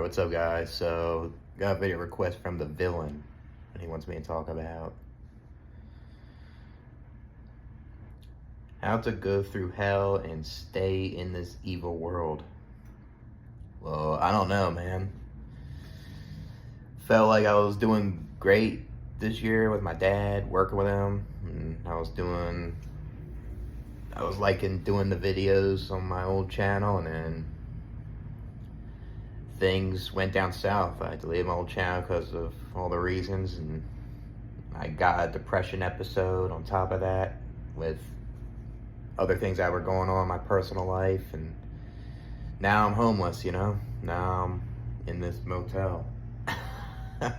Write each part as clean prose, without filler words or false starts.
what's up, guys? So, got a video request from the villain, and he wants me to talk about how to go through hell and stay in this evil world. Well, I don't know, man. Felt like I was doing great this year with my dad, working with him, and I was liking doing the videos on my old channel, and then things went down south. I deleted my old channel because of all the reasons, and I got a depression episode on top of that with other things that were going on in my personal life, and now I'm homeless, Now I'm in this motel. Let's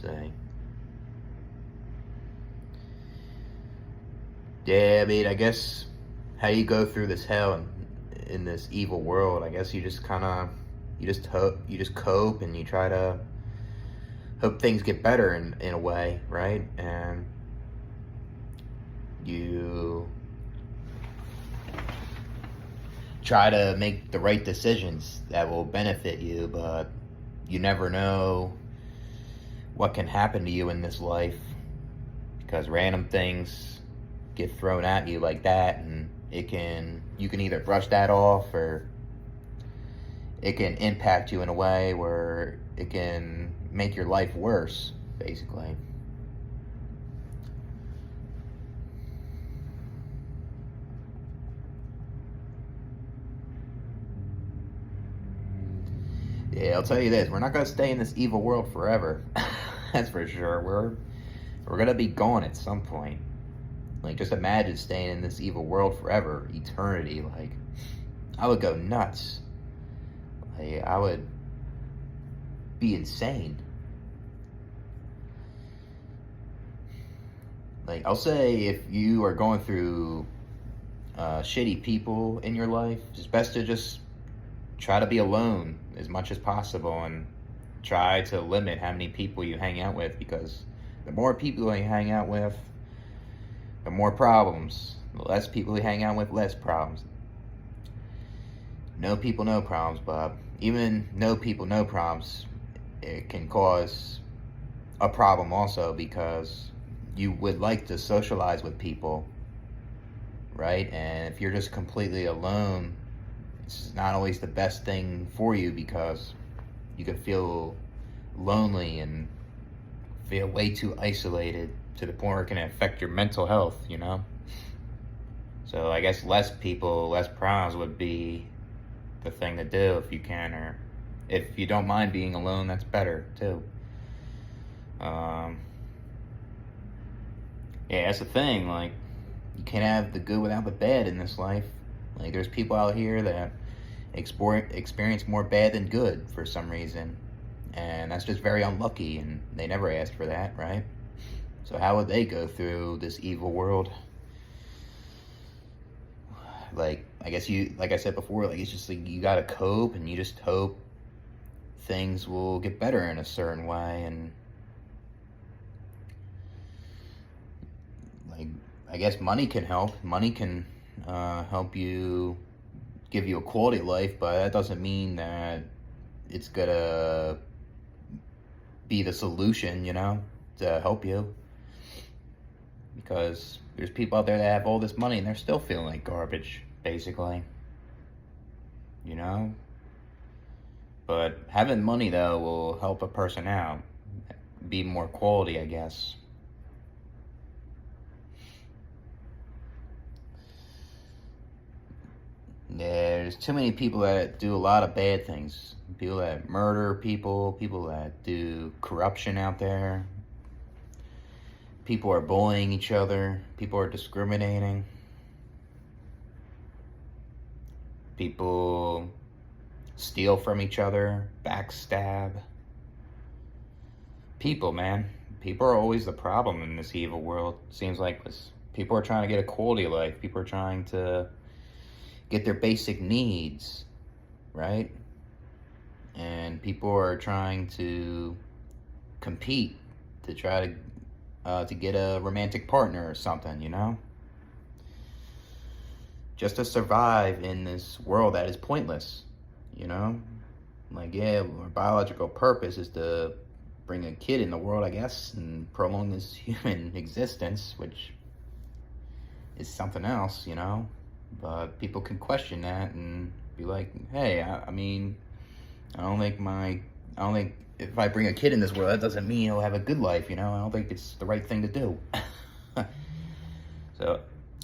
see. Yeah, I mean, I guess how you go through this hell in this evil world, I guess you just cope, and you try to hope things get better in a way, right? And you try to make the right decisions that will benefit you, but you never know what can happen to you in this life, because random things get thrown at you like that, and you can either brush that off, or it can impact you in a way where it can make your life worse, basically. Yeah, I'll tell you this, we're not gonna stay in this evil world forever. That's for sure. We're gonna be gone at some point. Like, just imagine staying in this evil world forever, eternity. Like, I would go nuts. Like, I would be insane. Like, I'll say, if you are going through shitty people in your life, it's best to just try to be alone as much as possible, and try to limit how many people you hang out with, because the more people you hang out with, the more problems. The less people you hang out with, less problems. No people, no problems, Bob. Even no people, no problems, it can cause a problem also, because you would like to socialize with people, right? And if you're just completely alone, it's not always the best thing for you, because you can feel lonely and feel way too isolated to the point where it can affect your mental health, So I guess less people, less problems would be the thing to do if you can, or if you don't mind being alone, that's better too. Yeah, that's the thing. Like, you can't have the good without the bad in this life. Like, there's people out here that experience more bad than good for some reason, and that's just very unlucky, and they never asked for that, right? So how would they go through this evil world? Like, I guess like I said before, like, it's just like you gotta cope, and you just hope things will get better in a certain way. And like, I guess money can help. Money can help you, give you a quality of life, but that doesn't mean that it's gonna be the solution, to help you. Because there's people out there that have all this money and they're still feeling like garbage, basically. But having money, though, will help a person out. Be more quality, I guess. There's too many people that do a lot of bad things. People that murder people that do corruption out there. People are bullying each other. People are discriminating. People steal from each other, backstab. People, man. People are always the problem in this evil world. Seems like this. People are trying to get a quality of life. People are trying to get their basic needs, right? And people are trying to compete to try to get a romantic partner or something, just to survive in this world that is pointless, you know? Like, yeah, our biological purpose is to bring a kid in the world, I guess, and prolong this human existence, which is something else, you know? But people can question that and be like, hey, I mean, I don't think if I bring a kid in this world, that doesn't mean he'll have a good life, you know? I don't think it's the right thing to do. So,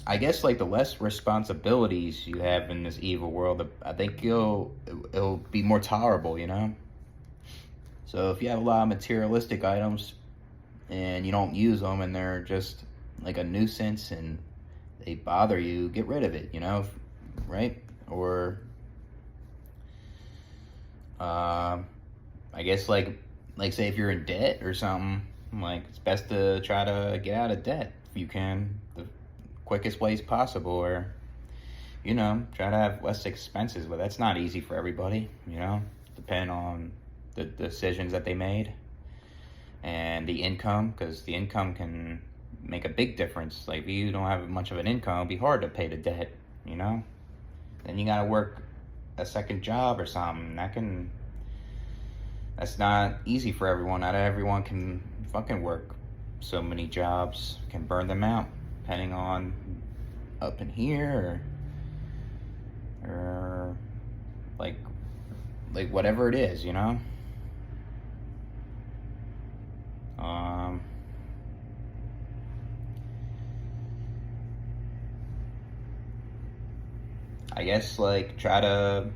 I guess, like, the less responsibilities you have in this evil world, I think it'll be more tolerable, you know? So, if you have a lot of materialistic items and you don't use them and they're just like a nuisance and they bother you, get rid of it, you know? Right? Or, I guess, like say if you're in debt or something, like, it's best to try to get out of debt if you can, the quickest ways possible, or, you know, try to have less expenses. But that's not easy for everybody, you know, depending on the decisions that they made and the income, because the income can make a big difference. Like, if you don't have much of an income, it'll be hard to pay the debt, you know? Then you gotta work a second job or something. That's not easy for everyone. Not everyone can fucking work so many jobs, can burn them out, depending on up in here or like whatever it is, you know? I guess, like, try to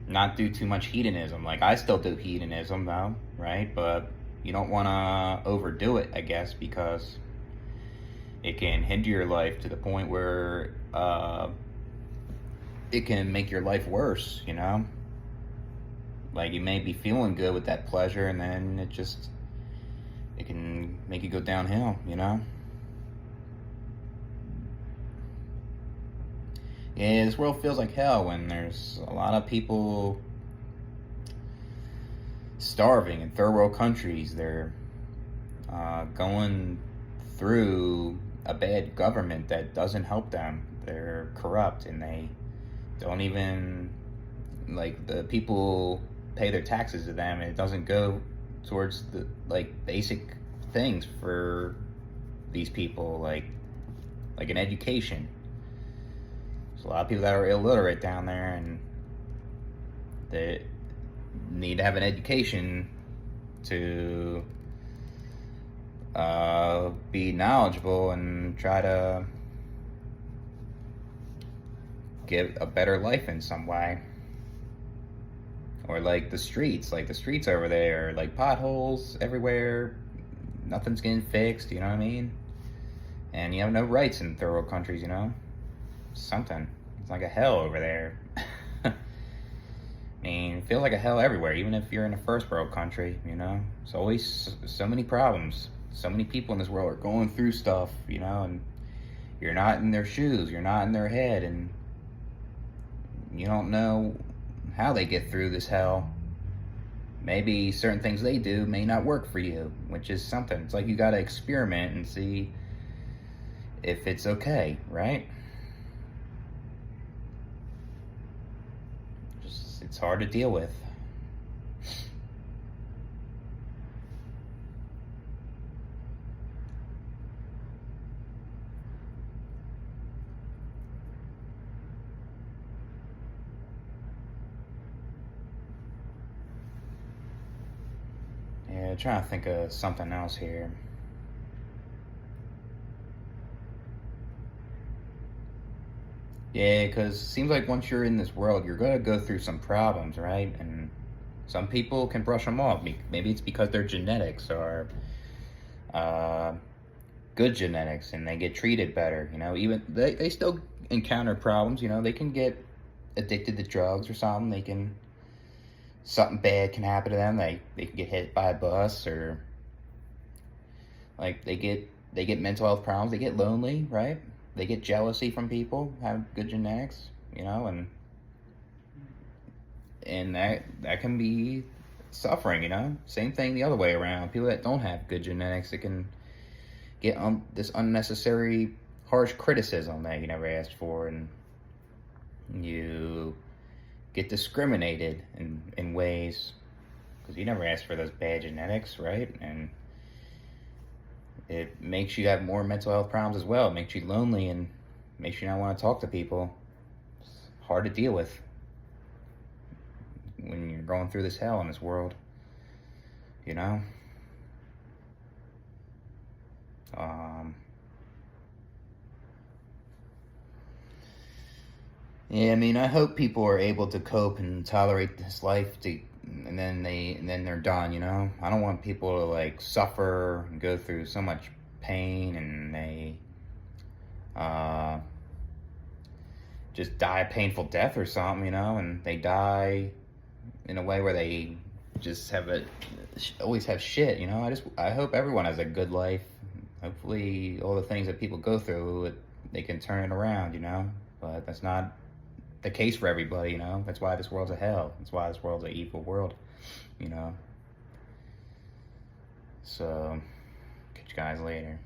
not do too much hedonism. Like, I still do hedonism though, right? But you don't want to overdo it, I guess, because it can hinder your life to the point where it can make your life worse, you know? Like, you may be feeling good with that pleasure, and then it can make you go downhill, you know? Yeah, this world feels like hell when there's a lot of people starving in third world countries. They're going through a bad government that doesn't help them. They're corrupt, and they don't even, like, the people pay their taxes to them, and it doesn't go towards the, like, basic things for these people, like an education. There's a lot of people that are illiterate down there, and they need to have an education to be knowledgeable and try to get a better life in some way. Or like the streets over there, like potholes everywhere, nothing's getting fixed, you know what I mean? And you have no rights in third world countries, you know? Something. It's like a hell over there. I mean, it feels like a hell everywhere, even if you're in a first world country, you know? There's always so many problems. So many people in this world are going through stuff, you know, and you're not in their shoes, you're not in their head, and you don't know how they get through this hell. Maybe certain things they do may not work for you, which is something. It's like you gotta experiment and see if it's okay, right? It's hard to deal with. Yeah, trying to think of something else here. Yeah, because it seems like once you're in this world, you're going to go through some problems, right? And some people can brush them off. Maybe it's because their genetics are good genetics and they get treated better, you know? Even they still encounter problems, you know? They can get addicted to drugs or something. Something bad can happen to them. They can get hit by a bus, or like they get mental health problems. They get lonely, right? They get jealousy from people who have good genetics, you know, and that can be suffering, you know. Same thing the other way around. People that don't have good genetics, it can get this unnecessary harsh criticism that you never asked for, and You get discriminated in ways because you never asked for those bad genetics, right? And it makes you have more mental health problems as well. It makes you lonely and makes you not want to talk to people. It's hard to deal with when you're going through this hell in this world, you know? Yeah, I mean, I hope people are able to cope and tolerate this life and then they're done, you know? I don't want people to like suffer and go through so much pain and they uh just die a painful death or something, you know, and they die in a way where they just always have shit, you know. I hope everyone has a good life. Hopefully all the things that people go through, they can turn it around, you know. But that's not the case for everybody, you know. That's why this world's a hell. That's why this world's an evil world, you know. So catch you guys later.